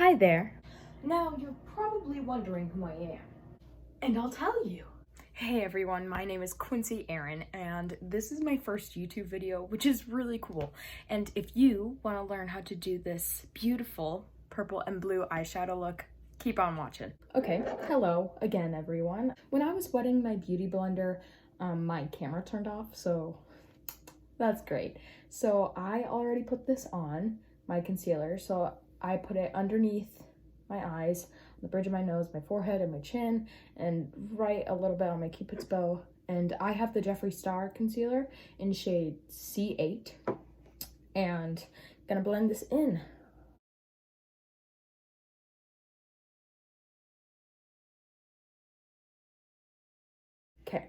Hi there. Now you're probably wondering who I am, and I'll tell you. Hey everyone, my name is Quincy and this is my first YouTube video, which is really cool. And if you want to learn how to do this beautiful purple and blue eyeshadow look, keep on watching. Okay, hello again everyone. When I was wetting my beauty blender, my camera turned off, so that's great. So I already put this on, my concealer, so I put it underneath my eyes, on the bridge of my nose, my forehead, and my chin, and right a little bit on my Cupid's bow. And I have the Jeffree Star concealer in shade C8, and I'm gonna blend this in. Okay,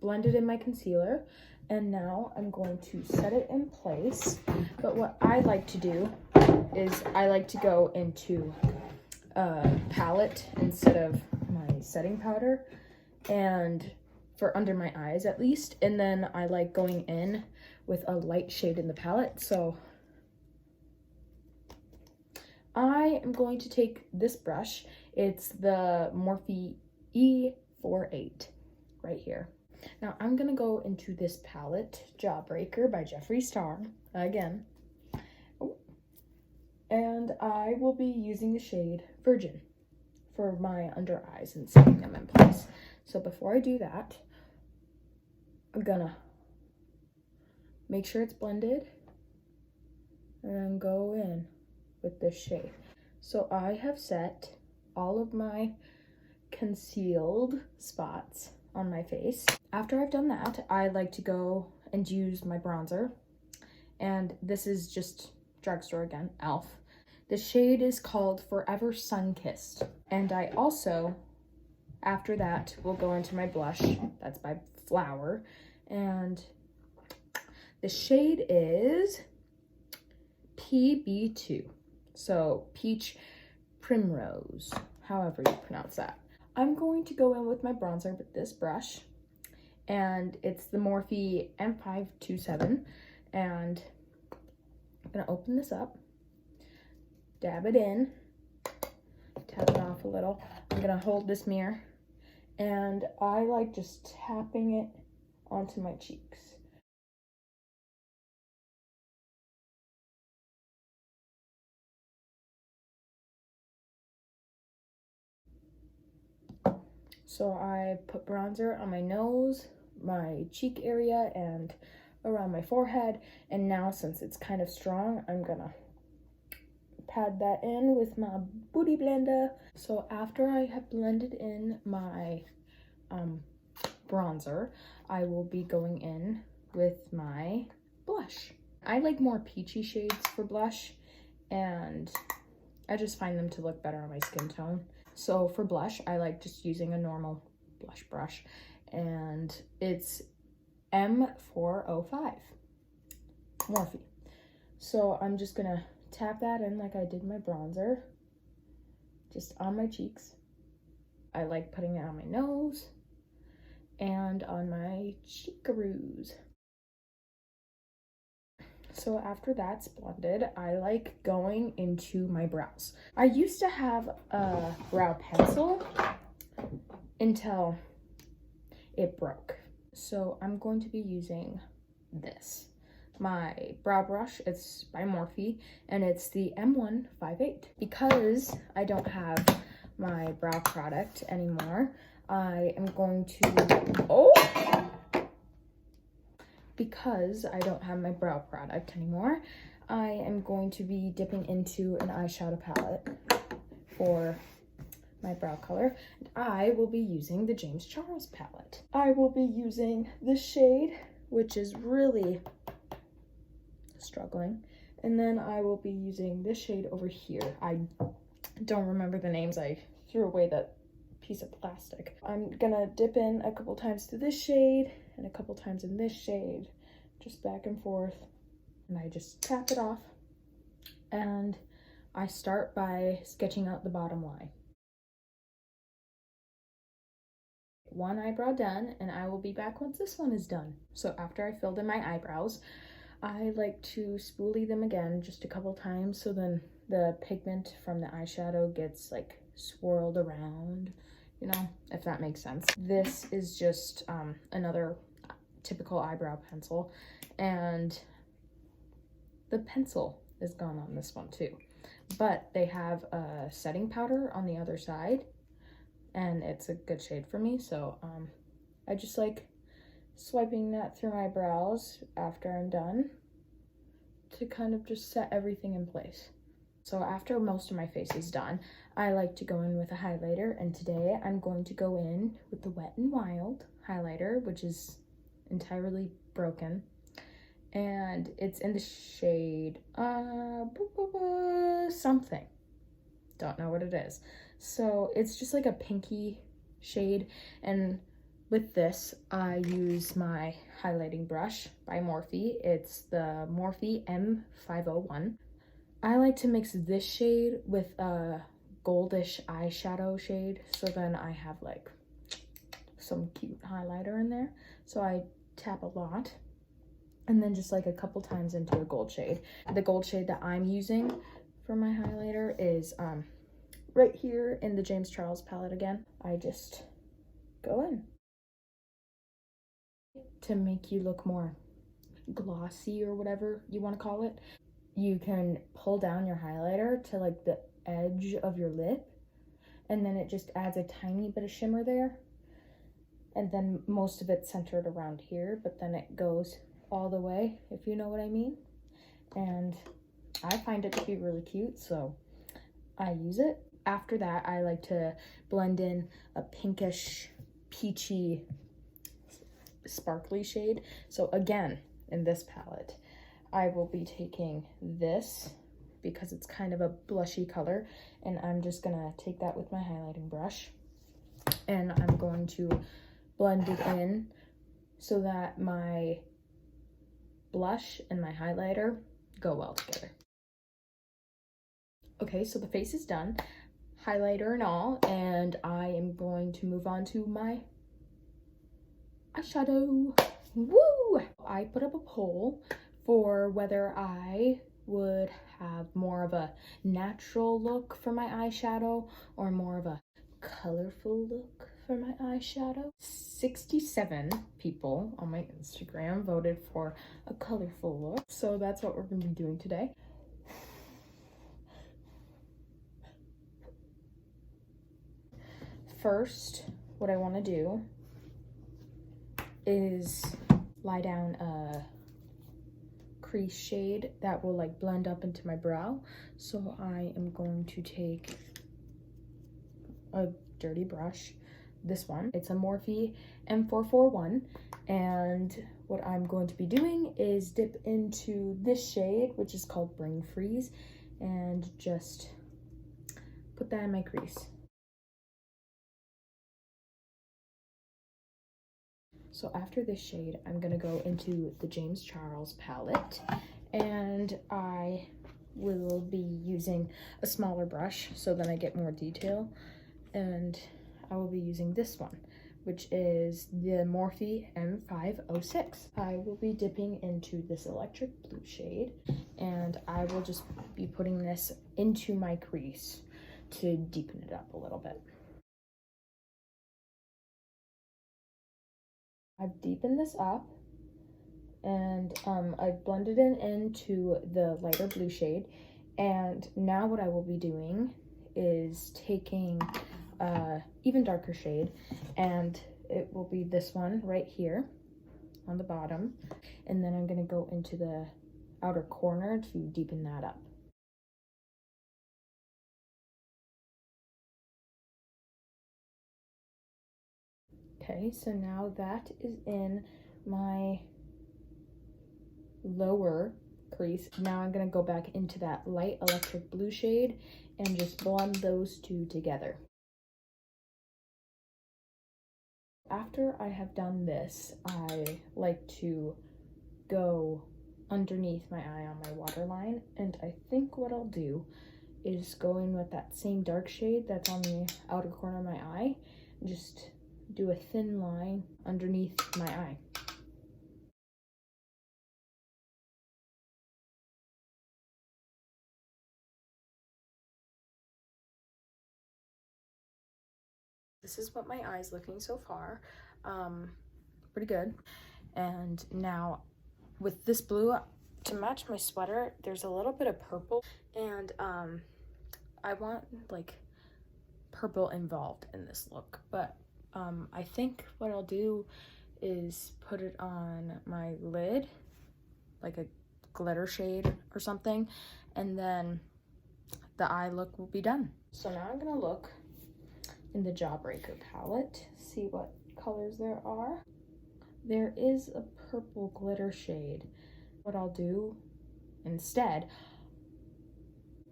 blended in my concealer, and now I'm going to set it in place. But what I like to do is I like to go into a palette instead of my setting powder, and for under my eyes at least, and then I like going in with a light shade in the palette. So I am going to take this brush. It's the Morphe E48 right here. Now I'm gonna go into this palette, Jawbreaker by Jeffree Star again. And I will be using the shade Virgin for my under eyes and setting them in place. So before I do that, I'm gonna make sure it's blended and then go in with this shade. So I have set all of my concealed spots on my face. After I've done that, I like to go and use my bronzer. And this is just drugstore again, e.l.f. The shade is called Forever Sun-Kissed. And I also, after that, will go into my blush. That's by Flower. And the shade is PB2. So Peach Primrose, however you pronounce that. I'm going to go in with my bronzer with this brush. And it's the Morphe M527. And I'm gonna open this up, dab it in, tap it off a little. I'm gonna hold this mirror, and I like just tapping it onto my cheeks. So I put bronzer on my nose, my cheek area, and around my forehead. And now, since it's kind of strong, I'm gonna pat that in with my Beauty Blender. So after I have blended in my bronzer, I will be going in with my blush. I like more peachy shades for blush, and I just find them to look better on my skin tone. So for blush, I like just using a normal blush brush, and it's M405 Morphe. So I'm just gonna tap that in like I did my bronzer, just on my cheeks. I like putting it on my nose and on my cheekaroos. So after that's blended, I like going into my brows. I used to have a brow pencil until it broke. So I'm going to be using this. My brow brush, it's by Morphe, and it's the M158. Because I don't have my brow product anymore, because I don't have my brow product anymore, I am going to be dipping into an eyeshadow palette for my brow color. And I will be using the James Charles palette. I will be using this shade, which is really struggling. And then I will be using this shade over here. I don't remember the names. I threw away that piece of plastic. I'm gonna dip in a couple times to this shade and a couple times in this shade, just back and forth, and I just tap it off, and I start by sketching out the bottom line. One eyebrow done, and I will be back once this one is done. So after I filled in my eyebrows, I like to spoolie them again just a couple times, so then the pigment from the eyeshadow gets like swirled around, you know, if that makes sense. This is just another typical eyebrow pencil, and the pencil is gone on this one too. But they have a setting powder on the other side, and it's a good shade for me, so I just like swiping that through my brows after I'm done to kind of just set everything in place. So after most of my face is done, I like to go in with a highlighter, and today I'm going to go in with the Wet n Wild highlighter, which is entirely broken, and it's in the shade something, don't know what it is. So it's just like a pinky shade, and with this I use my highlighting brush by Morphe. It's the Morphe M501. I like to mix this shade with a goldish eyeshadow shade, so then I have like some cute highlighter in there. So I tap a lot, and then just like a couple times into a gold shade. The gold shade that I'm using for my highlighter is right here in the James Charles palette again. I just go in to make you look more glossy or whatever you want to call it. You can pull down your highlighter to like the edge of your lip, and then it just adds a tiny bit of shimmer there, and then most of it's centered around here, but then it goes all the way, if you know what I mean. And I find it to be really cute, so I use it. After that, I like to blend in a pinkish peachy sparkly shade. So again, in this palette, I will be taking this because it's kind of a blushy color, and I'm just gonna take that with my highlighting brush, and I'm going to blend it in so that my blush and my highlighter go well together. Okay, so the face is done, highlighter and all, and I am going to move on to my eyeshadow. Woo! I put up a poll for whether I would have more of a natural look for my eyeshadow or more of a colorful look for my eyeshadow. 67 people on my Instagram voted for a colorful look, so that's what we're going to be doing today. First, what I want to do is lie down a crease shade that will like blend up into my brow. So I am going to take a dirty brush, this one, it's a Morphe M441, and what I'm going to be doing is dip into this shade, which is called Brain Freeze, and just put that in my crease. So after this shade, I'm gonna go into the James Charles palette, and I will be using a smaller brush so then I get more detail, and I will be using this one, which is the Morphe M506. I will be dipping into this electric blue shade, and I will just be putting this into my crease to deepen it up a little bit. I've deepened this up, and I've blended it into the lighter blue shade, and now what I will be doing is taking even darker shade, and it will be this one right here on the bottom, and then I'm going to go into the outer corner to deepen that up. Okay, so now that is in my lower crease. Now I'm going to go back into that light electric blue shade and just blend those two together. After I have done this, I like to go underneath my eye on my waterline, and I think what I'll do is go in with that same dark shade that's on the outer corner of my eye and just do a thin line underneath my eye. This is what my eye's looking so far. Pretty good. And now with this blue, to match my sweater, there's a little bit of purple, and I want like purple involved in this look, but I think what I'll do is put it on my lid, like a glitter shade or something, and then the eye look will be done. So now I'm gonna look in the Jawbreaker palette, see what colors there are. There is a purple glitter shade. What I'll do instead,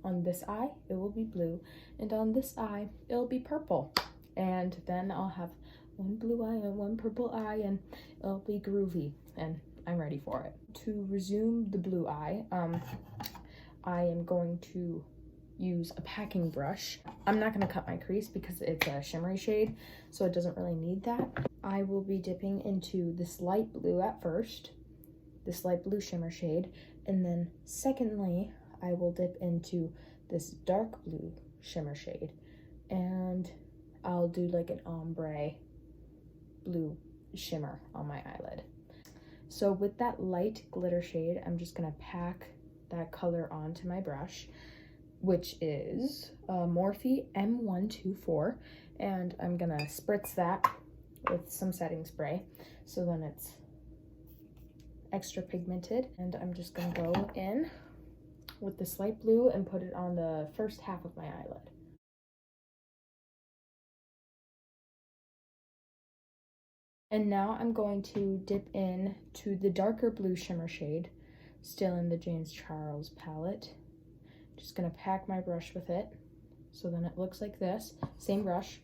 on this eye, it will be blue, and on this eye, it'll be purple. And then I'll have one blue eye and one purple eye, and it'll be groovy, and I'm ready for it. To resume the blue eye, I am going to use a packing brush. I'm not going to cut my crease because it's a shimmery shade, so it doesn't really need that. I will be dipping into this light blue at first, this light blue shimmer shade, and then secondly, I will dip into this dark blue shimmer shade, and I'll do like an ombre blue shimmer on my eyelid. So with that light glitter shade, I'm just gonna pack that color onto my brush, which is Morphe M124, and I'm gonna spritz that with some setting spray, so then it's extra pigmented. And I'm just gonna go in with this light blue and put it on the first half of my eyelid. And now I'm going to dip in to the darker blue shimmer shade, still in the James Charles palette. Just gonna pack my brush with it, so then it looks like this, same brush,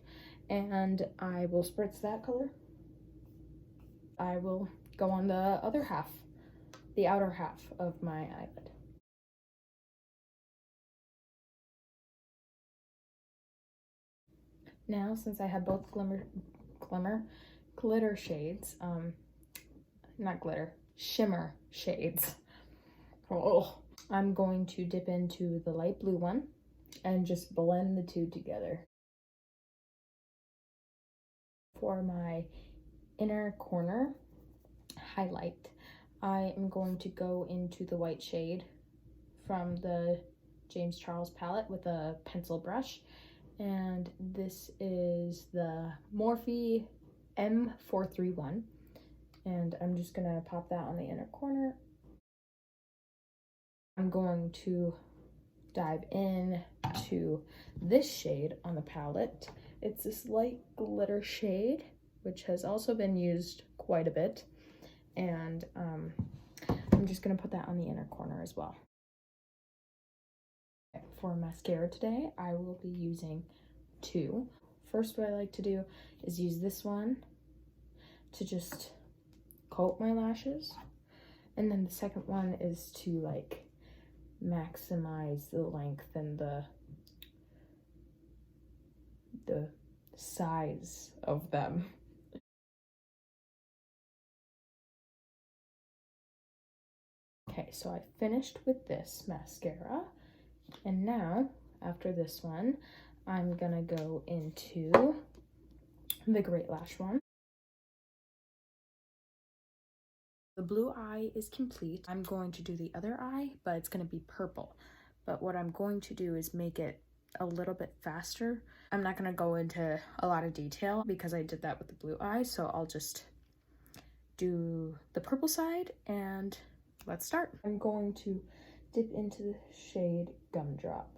and I will spritz that color. I will go on the other half, the outer half of my eyelid. Now, since I have both glitter shades, not glitter, shimmer shades, I'm going to dip into the light blue one and just blend the two together. For my inner corner highlight, I am going to go into the white shade from the James Charles palette with a pencil brush, and this is the Morphe M431, and I'm just gonna pop that on the inner corner. I'm going to dive in to this shade on the palette. It's this light glitter shade, which has also been used quite a bit, and I'm just gonna put that on the inner corner as well. For mascara today, I will be using two. First, what I like to do is use this one to just coat my lashes, and then the second one is to like maximize the length and the size of them. Okay, so I finished with this mascara, and now after this one, I'm gonna go into the Great Lash one. The blue eye is complete. I'm going to do the other eye, but it's gonna be purple. But what I'm going to do is make it a little bit faster. I'm not gonna go into a lot of detail because I did that with the blue eye, so I'll just do the purple side and let's start. I'm going to dip into the shade Gumdrop.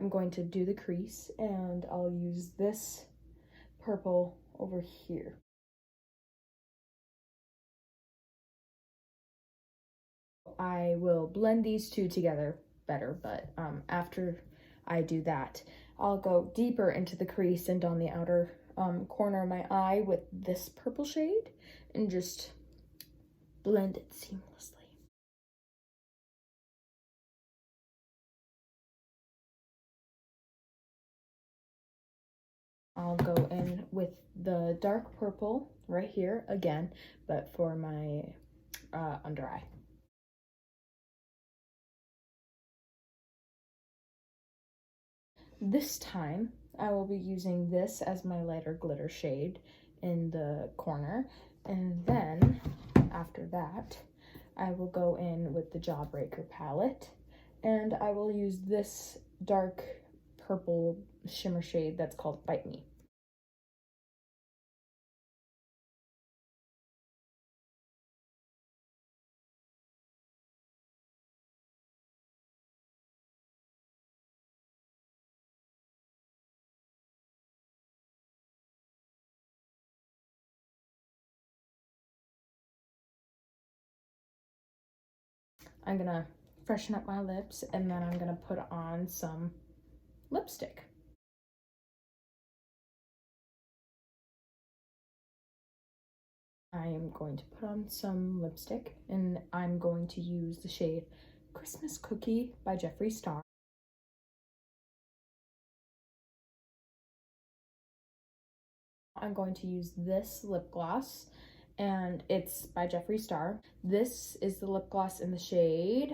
I'm going to do the crease, and I'll use this purple over here. I will blend these two together better, but after I do that, I'll go deeper into the crease and on the outer corner of my eye with this purple shade and just blend it seamlessly. I'll go in with the dark purple right here again, but for my under eye. This time, I will be using this as my lighter glitter shade in the corner. And then, after that, I will go in with the Jawbreaker palette. And I will use this dark purple shimmer shade that's called Bite Me. I'm gonna freshen up my lips, and then I'm gonna put on some lipstick. I am going to put on some lipstick, and I'm going to use the shade Christmas Cookie by Jeffree Star. I'm going to use this lip gloss, and it's by Jeffree Star. This is the lip gloss in the shade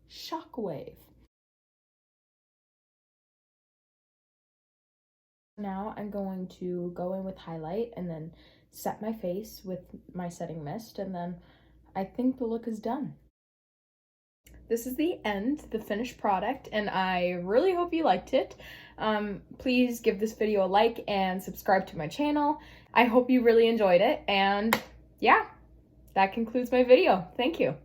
Shockwave. Now I'm going to go in with highlight and then set my face with my setting mist, and then I think the look is done. This is the end, the finished product, and I really hope you liked it. Please give this video a like and subscribe to my channel. I hope you really enjoyed it, and yeah, that concludes my video. Thank you.